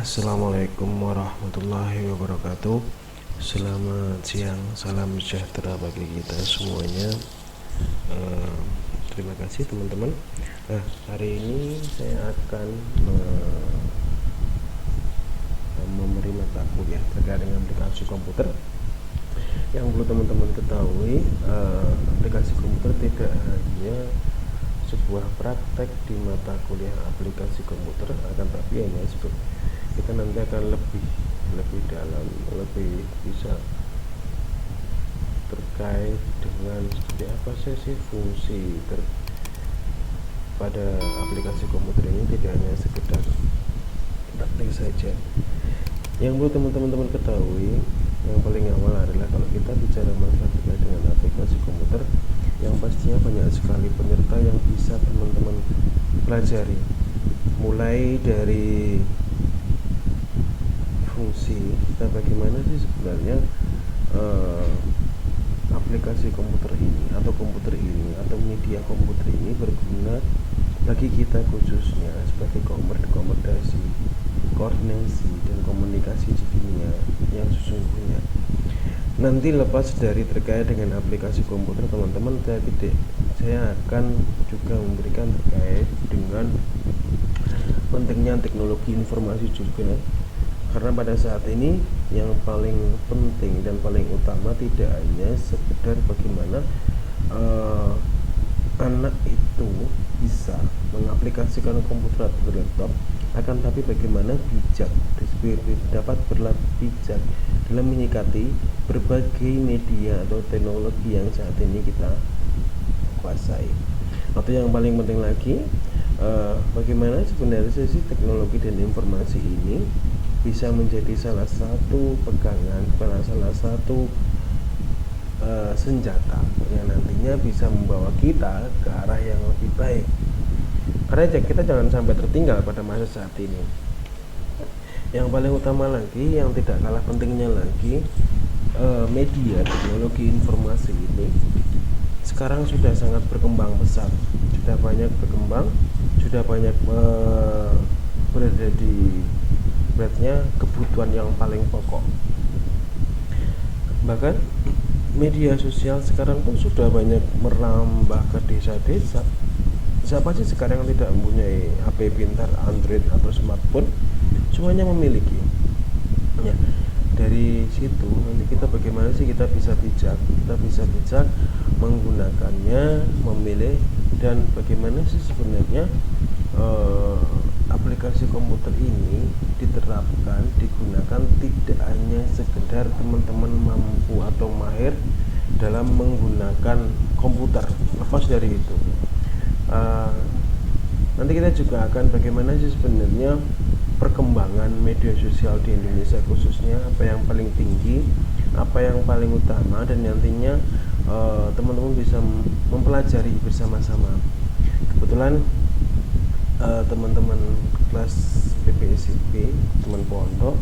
Assalamualaikum warahmatullahi wabarakatuh. Selamat siang, salam sejahtera bagi kita semuanya. Terima kasih teman-teman. Hari ini saya akan memberi mata kuliah terkait dengan aplikasi komputer. Yang perlu teman-teman ketahui, aplikasi komputer tidak hanya sebuah praktek di mata kuliah aplikasi komputer, akan tapi hanya kita nanti akan lebih dalam, lebih bisa terkait dengan seperti apa sih fungsi pada aplikasi komputer ini, tidak hanya sekedar praktek saja. Yang perlu teman-teman ketahui, yang paling awal adalah kalau kita bicara masalah terkait dengan aplikasi komputer, yang pastinya banyak sekali penyerta yang bisa teman-teman pelajari, mulai dari fungsi kita, bagaimana sih sebenarnya aplikasi komputer ini atau komputer ini atau media komputer ini berguna bagi kita, khususnya sebagai koordinasi dan komunikasi di dunia yang sesungguhnya. Nanti lepas dari terkait dengan aplikasi komputer, teman-teman, saya akan juga memberikan terkait dengan pentingnya teknologi informasi juga, karena pada saat ini yang paling penting dan paling utama tidak hanya sekedar bagaimana anak itu bisa mengaplikasikan komputer atau laptop, akan tapi bagaimana dapat bijak dalam menyikapi berbagai media atau teknologi yang saat ini kita kuasai. Atau yang paling penting lagi, bagaimana sebenarnya sih teknologi dan informasi ini bisa menjadi salah satu pegangan, salah satu senjata yang nantinya bisa membawa kita ke arah yang lebih baik. Karena kita jangan sampai tertinggal pada masa saat ini. Yang paling utama lagi, yang tidak kalah pentingnya lagi, media teknologi informasi ini sekarang sudah sangat berkembang pesat, sudah banyak berkembang, sudah banyak berada di beratnya kebutuhan yang paling pokok. Bahkan media sosial sekarang pun sudah banyak merambah ke desa-desa. Siapa sih sekarang yang tidak mempunyai HP pintar, Android atau smartphone? Semuanya memiliki. Ya, dari situ nanti kita bagaimana sih kita bisa bijak menggunakannya, memilih, dan bagaimana sih sebenarnya aplikasi komputer ini diterapkan, digunakan tidak hanya sekedar teman-teman mampu atau mahir dalam menggunakan komputer. Lepas dari itu, nanti kita juga akan bagaimana sih sebenarnya perkembangan media sosial di Indonesia, khususnya apa yang paling tinggi, apa yang paling utama, dan nantinya teman-teman bisa mempelajari bersama-sama. Kebetulan teman-teman kelas PPSIP, teman pondok,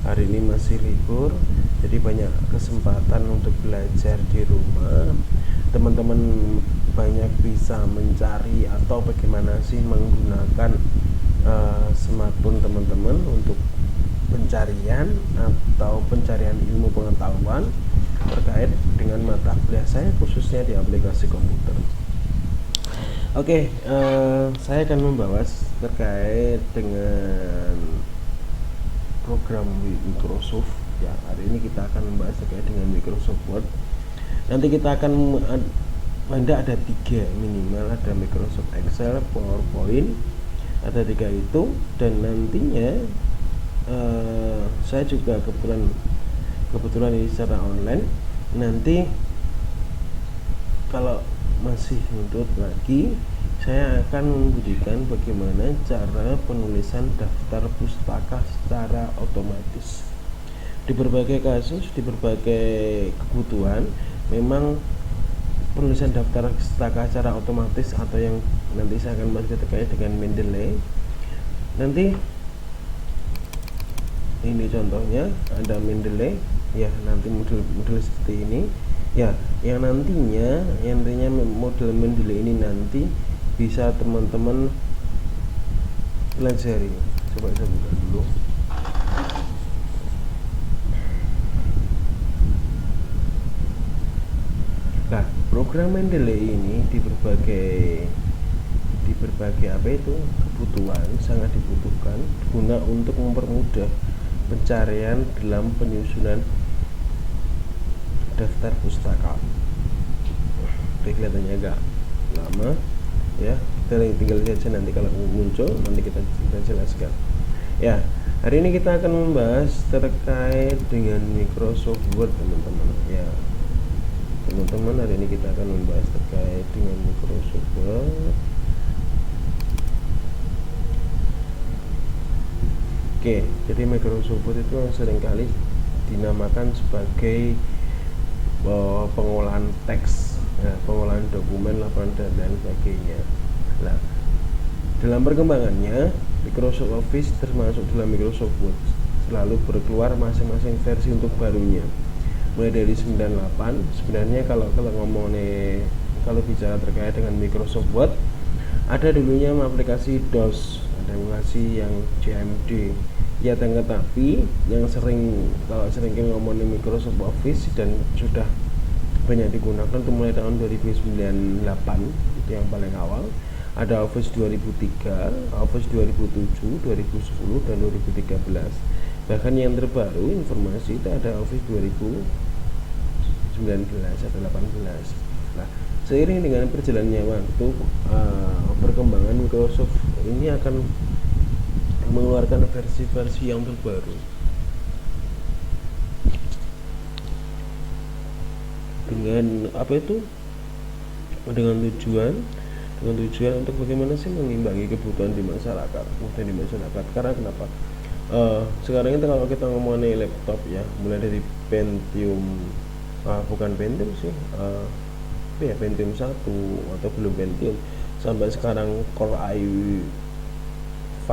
hari ini masih libur, jadi banyak kesempatan untuk belajar di rumah. Teman-teman banyak bisa mencari atau bagaimana sih menggunakan smartphone teman-teman untuk pencarian atau pencarian ilmu pengetahuan terkait dengan mata kuliah saya, khususnya di aplikasi komputer. Oke, saya akan membahas terkait dengan program Microsoft. Ya, hari ini kita akan membahas terkait dengan Microsoft Word. Nanti kita akan ada 3 minimal, ada Microsoft Excel, PowerPoint, ada 3 itu, dan nantinya saya juga kebetulan ini secara online. Nanti kalau masih nuntut lagi, saya akan memberikan bagaimana cara penulisan daftar pustaka secara otomatis. Di berbagai kasus, di berbagai kebutuhan, memang penulisan daftar pustaka secara otomatis atau yang nanti saya akan bahas terkait dengan Mendeley. Nanti ini contohnya ada Mendeley, ya, nanti model seperti ini. Ya, yang nantinya model Mendeley ini nanti bisa teman-teman pelajari. Coba saya buka dulu. program Mendeley ini di berbagai kebutuhan sangat dibutuhkan guna untuk mempermudah pencarian dalam penyusunan daftar pustaka. Oke, kelihatannya agak lama ya, kita tinggal saja, nanti kalau muncul nanti kita jelaskan ya. Hari ini kita akan membahas terkait dengan Microsoft Word, teman-teman ya. Teman-teman, hari ini kita akan membahas terkait dengan Microsoft Word. Oke, jadi Microsoft Word itu seringkali dinamakan sebagai pengolahan teks ya, pengolahan dokumen, laporan dan lain sebagainya. Nah, dalam perkembangannya Microsoft Office termasuk dalam Microsoft Word selalu berkeluar masing-masing versi untuk barunya. Mulai dari 98, sebenarnya kalau bicara terkait dengan Microsoft Word, ada dulunya aplikasi DOS, ada aplikasi yang CMD. Ya, tetapi yang sering ngomongin Microsoft Office dan sudah banyak digunakan itu mulai tahun 2098, itu yang paling awal. Ada Office 2003, Office 2007, 2010, dan 2013. Bahkan yang terbaru informasi itu ada Office 2019 atau 18. Nah, seiring dengan perjalannya waktu, perkembangan Microsoft ini akan mengeluarkan versi-versi yang terbaru dengan dengan tujuan untuk bagaimana sih mengimbangi kebutuhan di masyarakat. Karena kenapa? Sekarang itu kalau kita ngomongin laptop ya, mulai dari Pentium, bukan Pentium sih, Pentium 1 atau belum Pentium, sampai sekarang Core i5,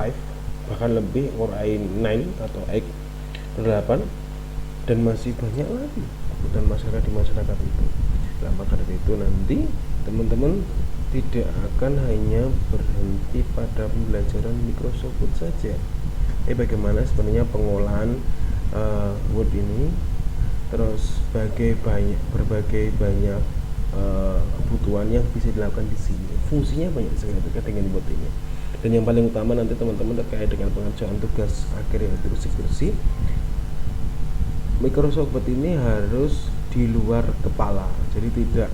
bahkan lebih, Core i9 atau X8, dan masih banyak lagi kebutuhan masyarakat di masyarakat itu. Nah, maka dari itu nanti teman-teman tidak akan hanya berhenti pada pembelajaran Microsoft Word saja. Bagaimana sebenarnya pengolahan Word ini, terus berbagai banyak kebutuhan yang bisa dilakukan di sini. Fungsinya banyak sekali terkait dengan Word ini. Dan yang paling utama nanti teman-teman terkait dengan pengerjaan tugas akhir yaitu bersih-bersih. Microsoft Word ini harus di luar kepala, jadi tidak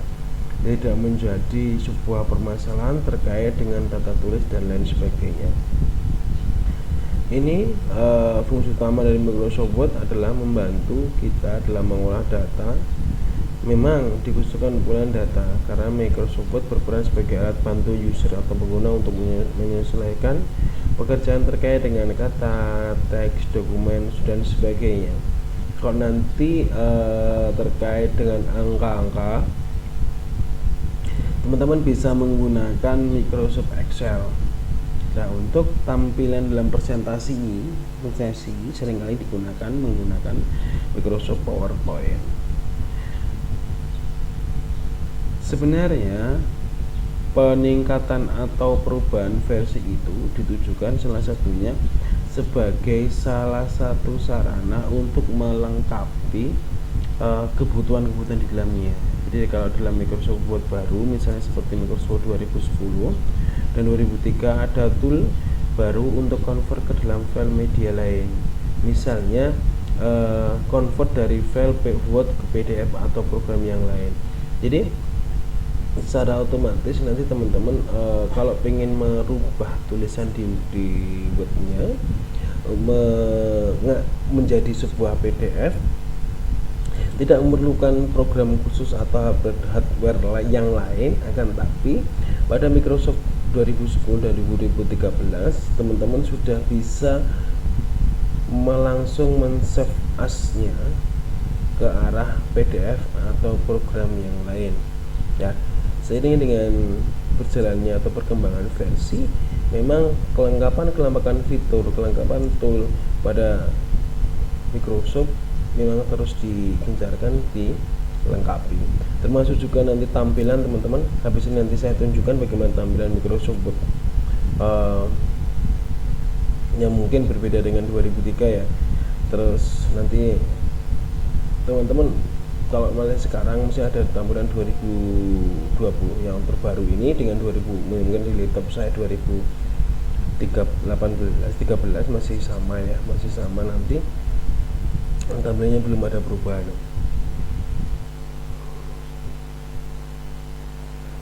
menjadi sebuah permasalahan terkait dengan tata tulis dan lain sebagainya. Ini fungsi utama dari Microsoft Word adalah membantu kita dalam mengolah data. Memang dikhususkan pengumpulan data karena Microsoft Word berperan sebagai alat bantu user atau pengguna untuk menyesuaikan pekerjaan terkait dengan kata, teks, dokumen, dan sebagainya. Kalau nanti terkait dengan angka-angka, teman-teman bisa menggunakan Microsoft Excel. Nah, untuk tampilan dalam presentasi seringkali menggunakan Microsoft PowerPoint. Sebenarnya peningkatan atau perubahan versi itu ditujukan salah satunya sebagai salah satu sarana untuk melengkapi kebutuhan-kebutuhan di dalamnya. Jadi kalau dalam Microsoft Word baru, misalnya seperti Microsoft 2010 dan 2003, ada tool baru untuk convert ke dalam file media lain. Misalnya convert dari file Word ke PDF atau program yang lain. Jadi secara otomatis nanti teman-teman kalau pengen merubah tulisan di Word-nya menjadi sebuah PDF, tidak memerlukan program khusus atau hardware yang lain, akan tetapi pada Microsoft 2010 dan 2013 teman-teman sudah bisa langsung men-save as-nya ke arah PDF atau program yang lain ya. Seiring dengan berjalannya atau perkembangan versi, memang kelengkapan fitur, kelengkapan tool pada Microsoft memang terus digencarkan, dilengkapi. Termasuk juga nanti tampilan teman-teman. Habis ini nanti saya tunjukkan bagaimana tampilan Microsoft Word yang mungkin berbeda dengan 2003 ya. Terus nanti teman-teman kalau masih sekarang masih ada tampilan 2020 yang terbaru ini dengan 2000, mungkin di laptop saya 2013 masih sama ya, masih sama. Nanti tampilannya belum ada perubahan.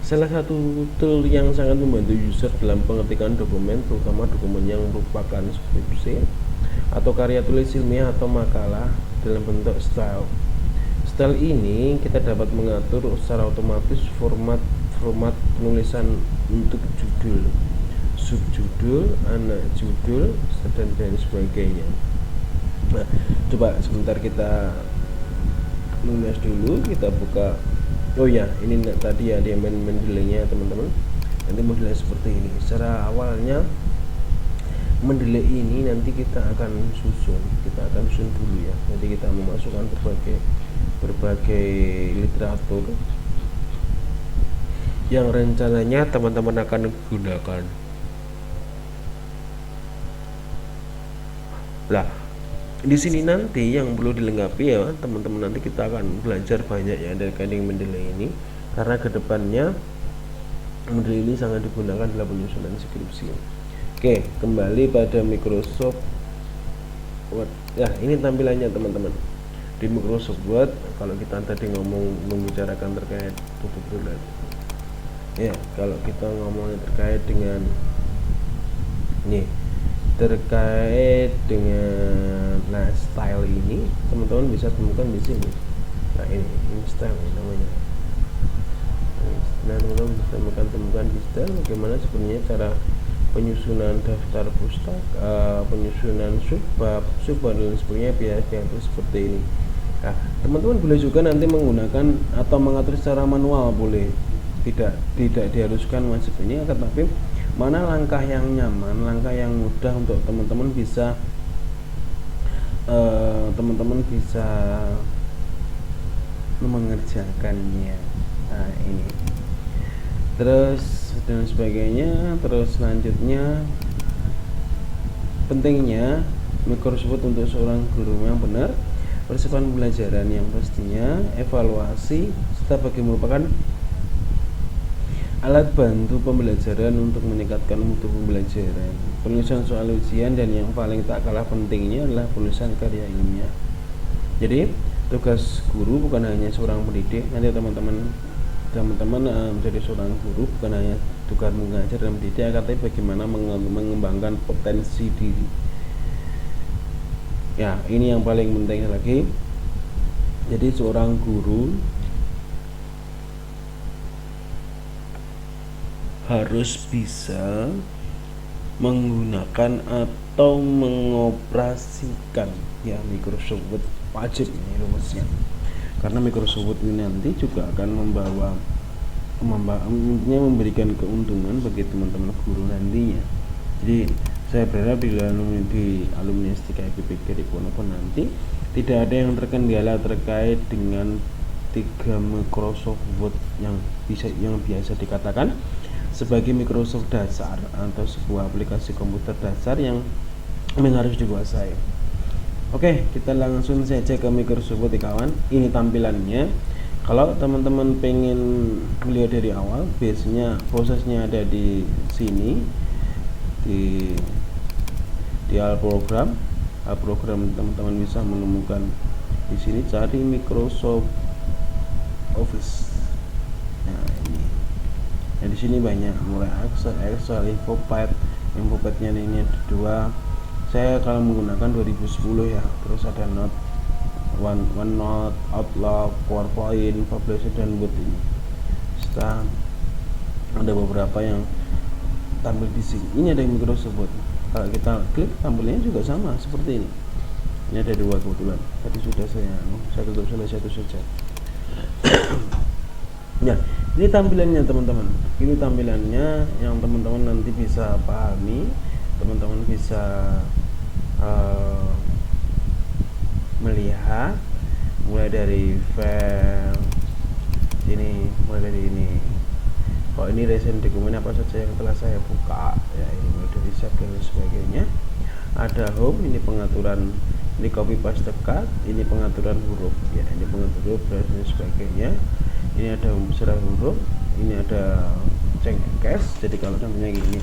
Salah satu tool yang sangat membantu user dalam pengetikan dokumen, terutama dokumen yang merupakan skripsi atau karya tulis ilmiah atau makalah dalam bentuk style. Style ini kita dapat mengatur secara otomatis format penulisan untuk judul, subjudul, anak judul, dan lain sebagainya. Nah, coba sebentar kita nulis dulu, kita buka. Oh ya, ini tadi ada yang mendelainya teman-teman. Nanti modelnya seperti ini. Secara awalnya mendelay ini nanti kita akan susun dulu ya. Nanti kita memasukkan berbagai literatur yang rencananya teman-teman akan gunakan. Lah, di sini nanti yang perlu dilengkapi ya teman-teman, nanti kita akan belajar banyak ya dari coding mendelay ini, karena kedepannya mendelay ini sangat digunakan dalam penyusunan skripsi. Oke, kembali pada Microsoft Word. Ya, ini tampilannya teman-teman di Microsoft Word. Kalau kita tadi membicarakan terkait tutup dulu ya, kalau kita ngomongin terkait dengan style ini, teman-teman bisa temukan di sini. Nah, ini style namanya. Nah, teman-teman bisa temukan di style bagaimana sebenarnya cara penyusunan daftar pustaka, penyusunan subbab dan sebagainya, biasanya itu seperti ini. Nah, teman-teman boleh juga nanti menggunakan atau mengatur secara manual, boleh, tidak diharuskan wajib ini, tetapi mana langkah yang nyaman, langkah yang mudah untuk teman-teman bisa mengerjakannya. Nah, ini terus dan sebagainya. Terus selanjutnya, pentingnya Microsoft untuk seorang guru yang benar, persiapan pembelajaran yang pastinya, evaluasi, serta bagi merupakan alat bantu pembelajaran untuk meningkatkan mutu pembelajaran, penulisan soal ujian, dan yang paling tak kalah pentingnya adalah penulisan karya ilmiah. Jadi tugas guru bukan hanya seorang pendidik. Nanti teman-teman menjadi seorang guru bukan hanya tugas mengajar dan mendidik, tapi bagaimana mengembangkan potensi diri. Ya, ini yang paling penting lagi. Jadi seorang guru harus bisa menggunakan atau mengoperasikan ya Microsoft Word, wajib ini rumusnya, karena Microsoft Word ini nanti juga akan memberikan keuntungan bagi teman-teman guru nantinya. Jadi saya berharap di alumni S3 IPPK di Ponorogo nanti tidak ada yang terkendala terkait dengan 3 Microsoft Word yang biasa dikatakan sebagai Microsoft dasar atau sebuah aplikasi komputer dasar yang harus dikuasai. Oke, kita langsung saja ke Microsoft Word kawan. Ini tampilannya. Kalau teman-teman pengen melihat dari awal, biasanya prosesnya ada di sini, di all program teman-teman bisa menemukan di sini, cari Microsoft Office. Nah, ini. Nah, di sini banyak, mulai Excel, Infopad-nya ini ada 2. Saya kalau menggunakan 2010 ya. Terus ada OneNote, Outlook, PowerPoint, Publisher, dan Word ini. Setelah ada beberapa yang tampil di sini. Ini ada Microsoft Word. Kalau kita klik, tampilnya juga sama seperti ini. Ini ada 2 kebetulan. Tadi sudah saya tutup satu saja. Ya, ini tampilannya teman-teman. Ini tampilannya yang teman-teman nanti bisa pahami, teman-teman bisa melihat mulai dari file ini, mulai dari ini. Kalau ini recent dokumen apa saja yang telah saya buka, ya ini mulai dari save dan sebagainya. Ada home, ini pengaturan ini copy paste cut, ini pengaturan huruf ya, ini pengaturan huruf dan sebagainya. Ini ada membesar huruf, ini ada cengkes. Jadi kalau namanya gini,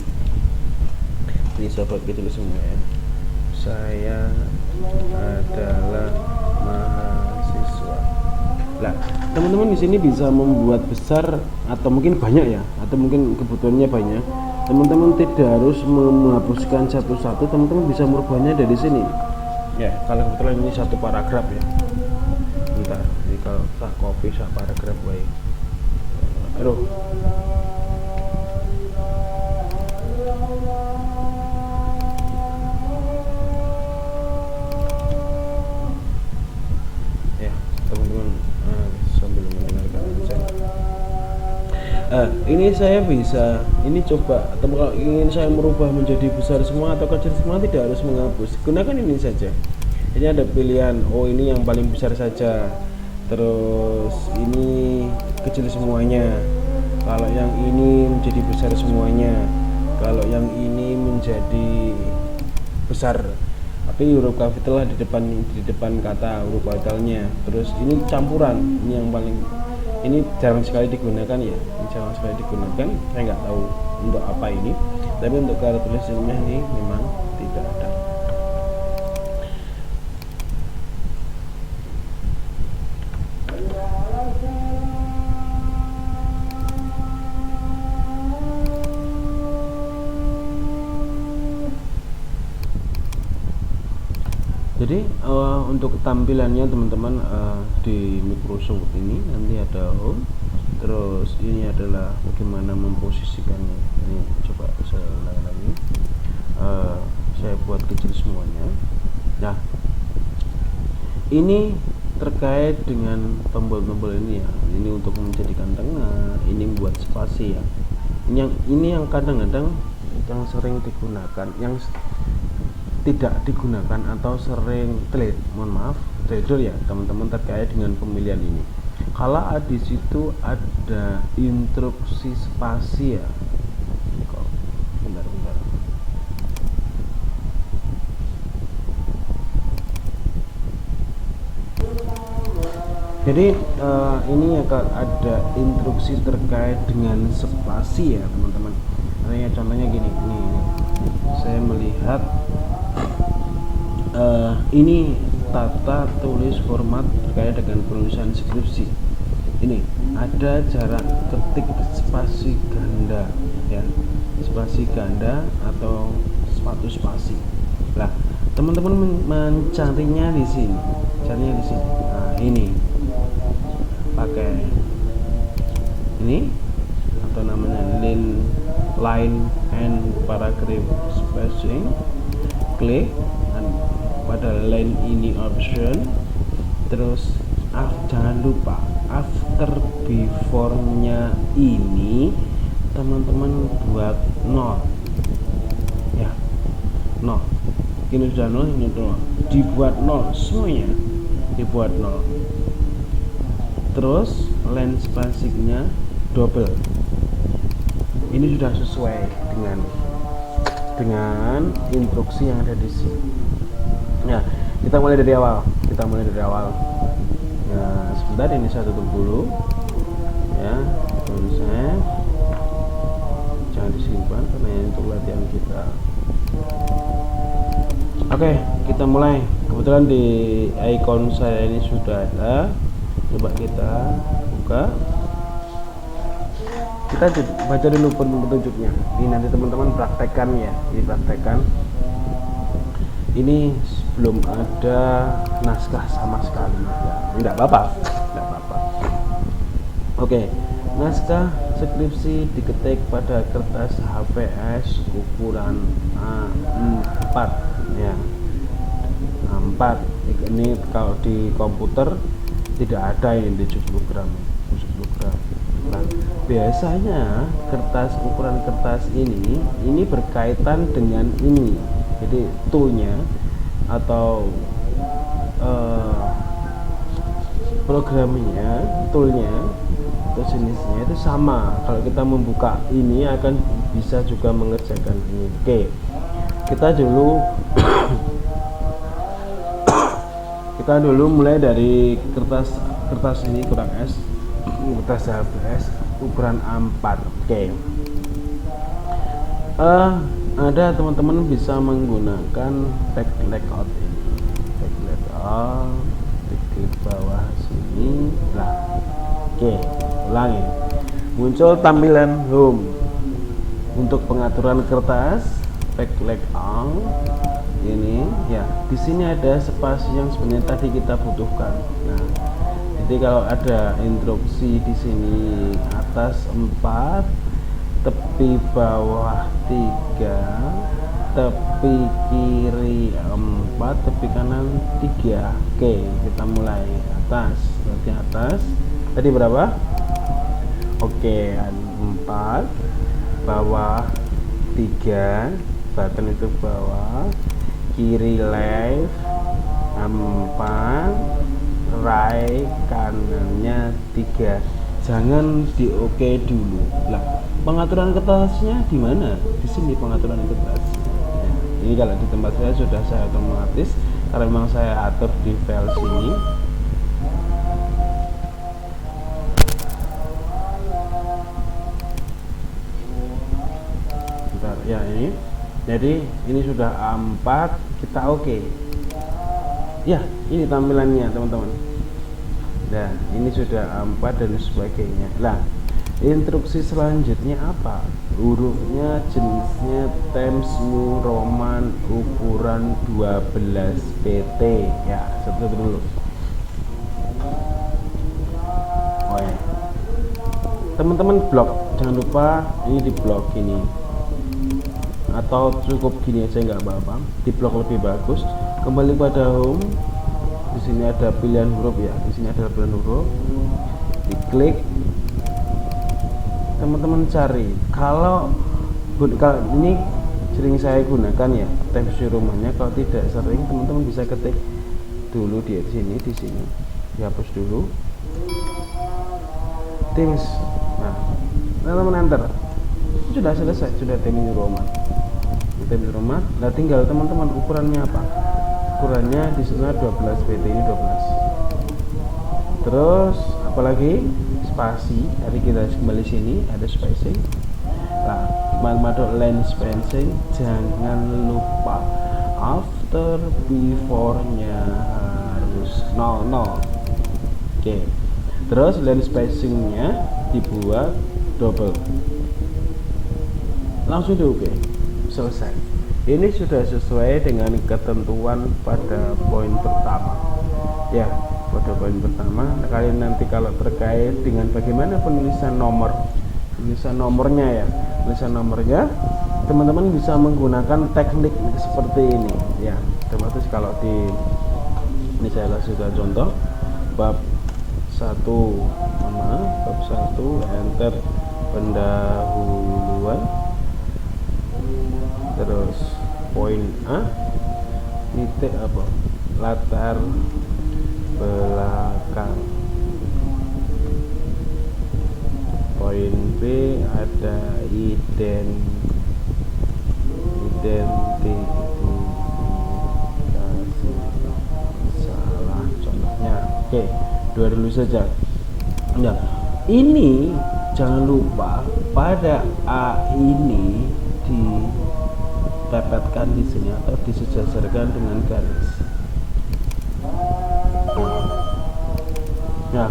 ini sobat gitu semua ya, saya adalah mahasiswa. Nah, teman-teman di sini bisa membuat besar atau mungkin banyak ya, atau mungkin kebutuhannya banyak. Teman-teman tidak harus menghapuskan satu-satu, teman-teman bisa merubahnya dari sini. Ya, kalau kebetulan ini satu paragraf ya. Bentar, ini kalau tak copy satu paragraf baik. Aduh. Ya, teman-teman sambil mendengarkan ini saya bisa, ini coba, atau kalau ingin saya merubah menjadi besar semua atau kecil semua, tidak harus menghapus, gunakan ini saja. Ini ada pilihan, oh ini yang paling besar saja, terus ini kecil semuanya, kalau yang ini menjadi besar semuanya, kalau yang ini menjadi besar tapi huruf kapital di depan kata huruf kapitalnya. Terus ini campuran, ini yang paling, ini jarang sekali digunakan ya, ini jarang sekali digunakan, saya nggak tahu untuk apa ini, tapi untuk cara tulis ilmiah ini memang tidak ada. Jadi untuk tampilannya teman-teman, di Microsoft ini nanti ada home, terus ini adalah bagaimana memposisikannya. Ini coba saya ulang lagi, saya buat kecil semuanya. Nah, ini terkait dengan tombol-tombol ini ya, ini untuk menjadikan tengah, ini buat spasi ya. Ini yang kadang-kadang yang sering digunakan, yang tidak digunakan atau sering trader ya teman-teman, terkait dengan pemilihan ini. Kalau di situ ada instruksi spasi ya, bentar. Jadi ini akan ada instruksi terkait dengan spasi ya teman-teman. Contohnya gini, ini saya melihat ini tata tulis format terkait dengan penulisan skripsi. Ini ada jarak ketik spasi ganda ya, spasi ganda atau sepatu spasi. Nah, teman-teman mencarinya di sini, Nah, ini pakai ini atau namanya line and paragraph spacing, klik pada line ini option, terus jangan lupa after before-nya ini teman-teman buat 0 ya, 0. Ini sudah 0, ini 0, dibuat 0 semuanya, dibuat 0. Terus line spacing-nya double. Ini sudah sesuai dengan instruksi yang ada di sini. Ya, kita mulai dari awal. Nah, sebentar, ini saya tutup dulu. Ya, save. Jangan disimpan karena ini untuk latihan kita. Oke, kita mulai. Kebetulan di icon saya ini sudah ada. Coba kita buka. Kita baca dulu petunjuknya. Ini nanti teman-teman praktekkan ya. Ini belum ada naskah sama sekali ya, tidak apa-apa. Oke, naskah skripsi diketik pada kertas HVS ukuran A4 ya, A4. Ini kalau di komputer tidak ada ini di 70 gram. Nah, biasanya ukuran kertas ini berkaitan dengan ini. Jadi toolnya atau programnya, toolnya atau jenisnya itu sama. Kalau kita membuka ini akan bisa juga mengerjakan ini. Oke, kita dulu Kita dulu mulai dari kertas ini kurang S, kertas HVS ukuran A4. Oke. Ada teman-teman bisa menggunakan back layout ini. Back layout, klik bawah sini. Nah, oke, ulangi. Muncul tampilan home. Untuk pengaturan kertas, back layout ini ya. Di sini ada spasi yang sebenarnya tadi kita butuhkan. Nah, jadi kalau ada instruksi di sini atas 4, tepi bawah 3, tepi kiri 4, tepi kanan 3. Oke, kita mulai atas. Berarti atas tadi berapa? Oke, 4, bawah 3, button itu bawah, kiri left 4, right kanannya 3. Jangan di oke dulu. Lah, pengaturan kertasnya di mana? Di sini pengaturan kertas. Ya, ini kalau di tempat saya sudah saya otomatis karena memang saya atur di file sini. Bentar, ya ini. Jadi ini sudah A4, kita oke. Ya, ini tampilannya teman-teman. Nah, ini sudah A4 dan sebagainya. Nah, instruksi selanjutnya apa? Hurufnya, jenisnya Times New Roman, ukuran 12 pt. Ya, satu dulu. Oh ya, teman-teman blok, jangan lupa ini di blok ini, atau cukup gini aja nggak apa-apa. Di blok lebih bagus. Kembali pada home. Di sini ada pilihan huruf ya. Di sini ada pilihan huruf. Diklik. Teman-teman cari. Kalau ini sering saya gunakan ya, Times New Romannya. Kalau tidak sering, teman-teman bisa ketik dulu di sini, dihapus dulu. Times. Nah, teman-teman enter. Sudah selesai, sudah Times New Roman. Times New Roman. Nah, tinggal teman-teman ukurannya apa? Ukurannya di sana 12 pt, ini 12. Terus apalagi spasi, tadi kita kembali sini ada spacing. Nah, masuk line spacing, jangan lupa after before-nya harus 00. Oke. Terus line spacing-nya dibuat double. Langsung di oke. Selesai. Ini sudah sesuai dengan ketentuan pada poin pertama. Ya, pada poin pertama. Kalian nanti kalau terkait dengan bagaimana penulisan nomornya ya, tulisan nomornya, teman-teman bisa menggunakan teknik seperti ini. Ya, otomatis kalau ini saya kasih contoh bab 1, bab 1 enter pendahuluan. Terus poin A titik apa? Latar belakang. Poin B ada identifikasi salah contohnya. Oke, dua dulu saja. Nah, ini jangan lupa pada A ini didapatkan di sini atau disejajarkan dengan garis. Nah,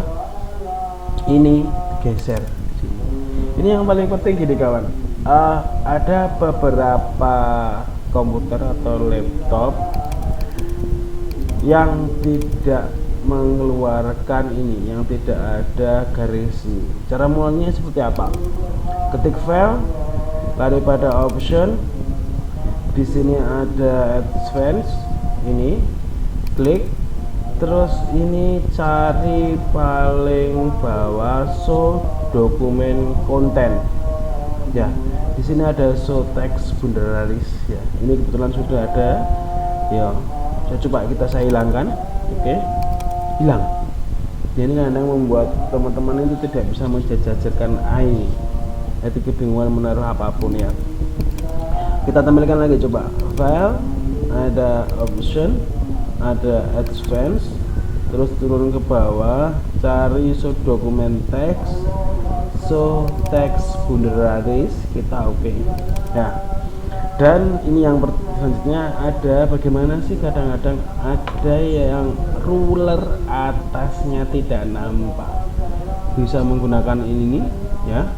ini geser sini. Ini yang paling penting gini kawan. Ada beberapa komputer atau laptop yang tidak mengeluarkan ini, yang tidak ada garis ini. Cara mulainya seperti apa? Ketik file, lari pada option. Di sini ada advance, ini klik, terus ini cari paling bawah show dokumen konten. Ya, di sini ada show text bundararis ya. Ini kebetulan sudah ada. Ya, saya hilangkan. Oke. Hilang. Jadi kadang membuat teman-teman itu tidak bisa menjajarkan AI. Itu kebingungan menaruh apapun ya. Kita tampilkan lagi, coba file, ada option, ada advance, terus turun ke bawah, cari dokumen teks, teks vulneraris, kita oke. Nah, dan ini yang selanjutnya ada bagaimana sih kadang-kadang ada yang ruler atasnya tidak nampak, bisa menggunakan ini nih ya,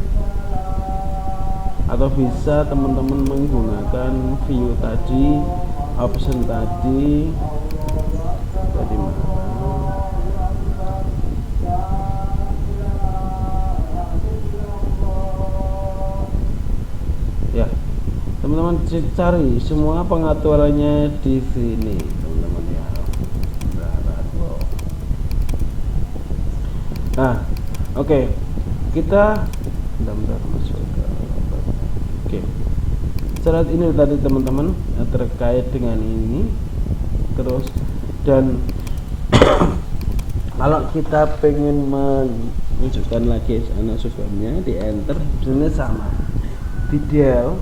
atau bisa teman-teman menggunakan view tadi, option tadi mana ya, teman-teman cari semua pengaturannya di sini teman-teman ya. Nah, oke. Kita bentar masuk ke oke. Syarat ini tadi teman-teman terkait dengan ini. Terus dan kalau kita pengen menunjukkan lagi sana subnya di enter, sebenarnya sama. Detail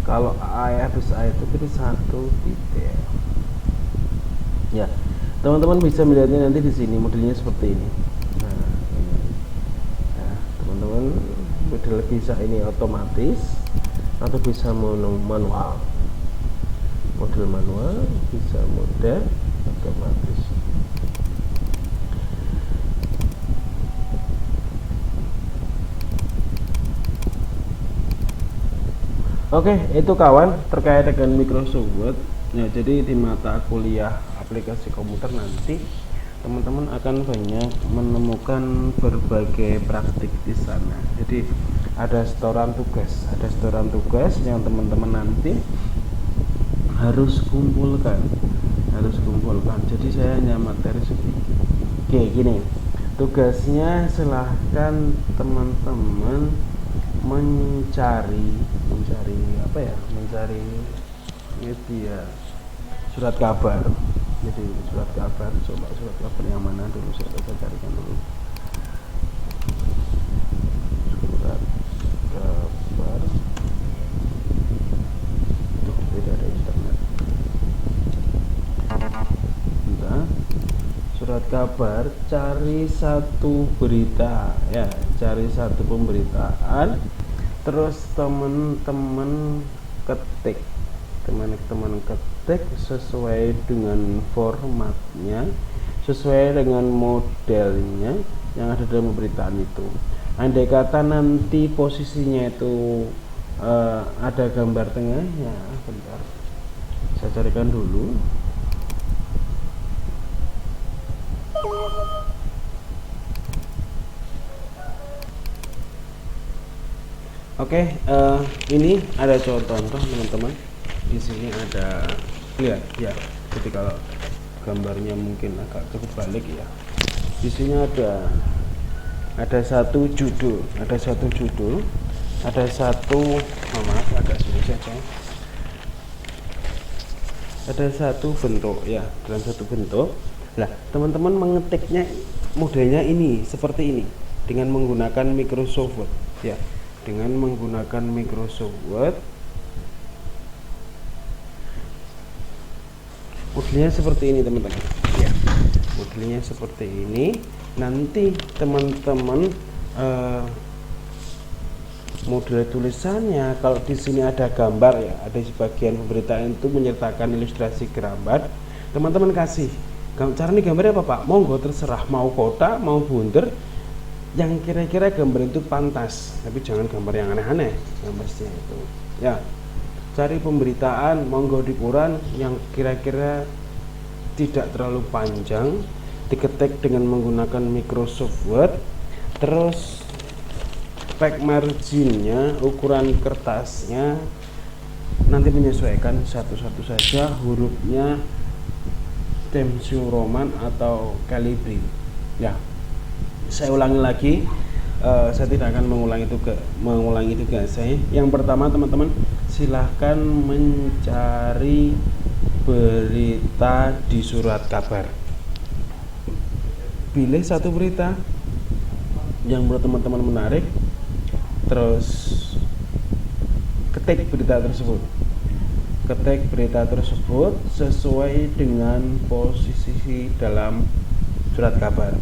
kalau A habis A itu pilih satu detail. Ya, teman-teman bisa melihatnya nanti di sini modelnya seperti ini. Teman-teman model bisa ini otomatis atau bisa manual. Model manual bisa model otomatis. Oke, itu kawan terkait dengan Microsoft Word. Ya, jadi di mata kuliah aplikasi komputer nanti teman-teman akan banyak menemukan berbagai praktik di sana. Jadi ada setoran tugas yang teman-teman nanti harus kumpulkan. Jadi saya hanya materi sedikit. Oke, gini. Tugasnya silahkan teman-teman mencari apa ya? Mencari media surat kabar. Jadi surat kabar, coba surat kabar yang mana dulu, saya carikan dulu. Surat kabar. Tuh, tidak ada internet. Bentar. Surat kabar, cari satu berita ya, cari satu pemberitaan. Terus teman-teman ketik sesuai dengan formatnya, sesuai dengan modelnya yang ada dalam pemberitaan itu. Andai kata nanti posisinya itu ada gambar tengahnya, bentar saya carikan dulu. Oke, ini ada contoh teman-teman. Di sini ada lihat ya. Jadi kalau gambarnya mungkin agak kebalik ya. Di sini ada satu judul, ada satu maaf agak sulit saja. Ada satu bentuk ya, dalam satu bentuk. Nah, teman-teman mengetiknya modelnya ini seperti ini dengan menggunakan Microsoft Word ya. Dengan menggunakan Microsoft Word, modelnya seperti ini teman-teman ya, modelnya seperti ini. Nanti teman-teman model tulisannya, kalau di sini ada gambar ya, ada sebagian pemberitaan itu menyertakan ilustrasi gambar, teman-teman kasih cara ini gambarnya apa Pak, monggo terserah, mau kota mau bunder, yang kira-kira gambar itu pantas, tapi jangan gambar yang aneh-aneh, gambarnya itu ya. Cari pemberitaan monggo di koran yang kira-kira tidak terlalu panjang, diketik dengan menggunakan Microsoft Word. Terus spek marginnya, ukuran kertasnya nanti menyesuaikan satu-satu saja, hurufnya Times New Roman atau Calibri ya. Saya ulangi lagi, saya tidak akan mengulangi tugas saya. Yang pertama teman-teman, silahkan mencari berita di surat kabar. Pilih satu berita yang menurut teman-teman menarik, terus ketik berita tersebut sesuai dengan posisi dalam surat kabar.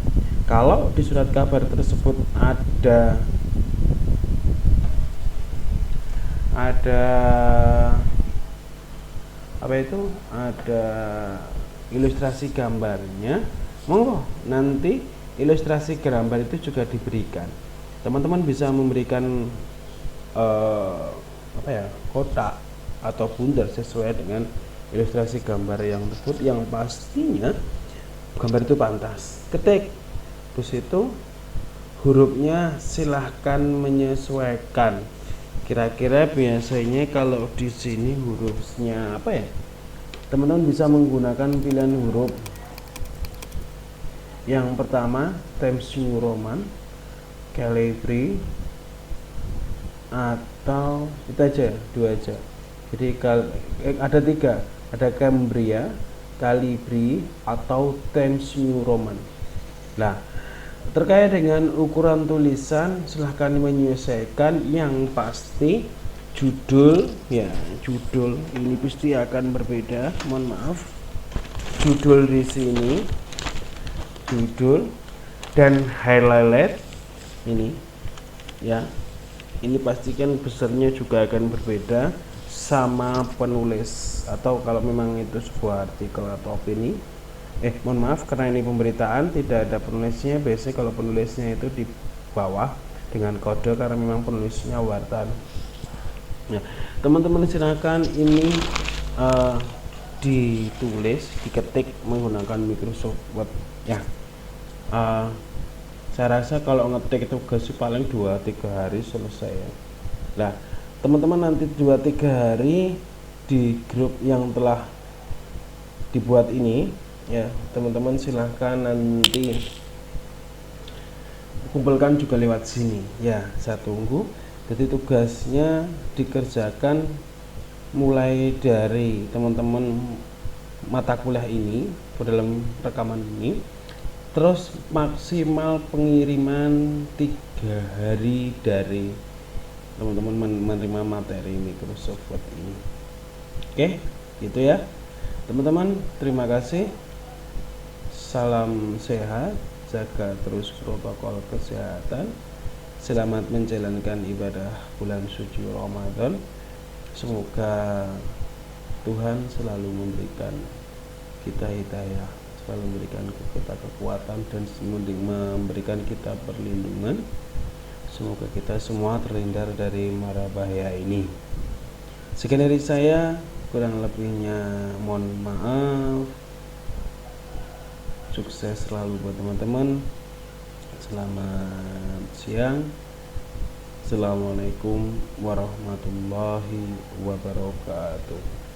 Kalau di surat kabar tersebut ada apa itu, ada ilustrasi gambarnya, monggo nanti ilustrasi gambar itu juga diberikan. Teman-teman bisa memberikan kotak atau bundar sesuai dengan ilustrasi gambar yang tersebut, yang pastinya gambar itu pantas. Ketik terus itu hurufnya silahkan menyesuaikan. Kira-kira biasanya kalau di sini hurufnya apa ya, teman-teman bisa menggunakan pilihan huruf. Yang pertama Times New Roman, Calibri, atau itu aja, dua aja. Jadi ada tiga, ada Cambria, Calibri, atau Times New Roman. Nah, terkait dengan ukuran tulisan silahkan menyesuaikan. Yang pasti judul ini pasti akan berbeda. Mohon maaf, judul di sini, judul dan highlight ini ya, ini pastikan besarnya juga akan berbeda sama penulis, atau kalau memang itu sebuah artikel atau opini. Mohon maaf, karena ini pemberitaan tidak ada penulisnya. Biasanya kalau penulisnya itu di bawah dengan kode, karena memang penulisnya wartawan. Nah, teman-teman silakan ini diketik menggunakan Microsoft Word ya. Saya rasa kalau ngetik itu tugas paling 2-3 hari selesai ya. Nah, teman-teman nanti 2-3 hari di grup yang telah dibuat ini ya, teman-teman silahkan nanti kumpulkan juga lewat sini ya, saya tunggu. Jadi tugasnya dikerjakan mulai dari teman-teman mata kuliah ini dalam rekaman ini, terus maksimal pengiriman 3 hari dari teman-teman menerima materi Microsoft Word ini. Oke, gitu ya teman-teman. Terima kasih. Salam sehat, jaga terus protokol kesehatan. Selamat menjalankan ibadah bulan suci Ramadan. Semoga Tuhan selalu memberikan kita hidayah, selalu memberikan kita kekuatan, dan memberikan kita perlindungan. Semoga kita semua terhindar dari mara bahaya ini. Sekian dari saya, kurang lebihnya mohon maaf. Sukses selalu buat teman-teman. Selamat siang. Assalamualaikum warahmatullahi wabarakatuh.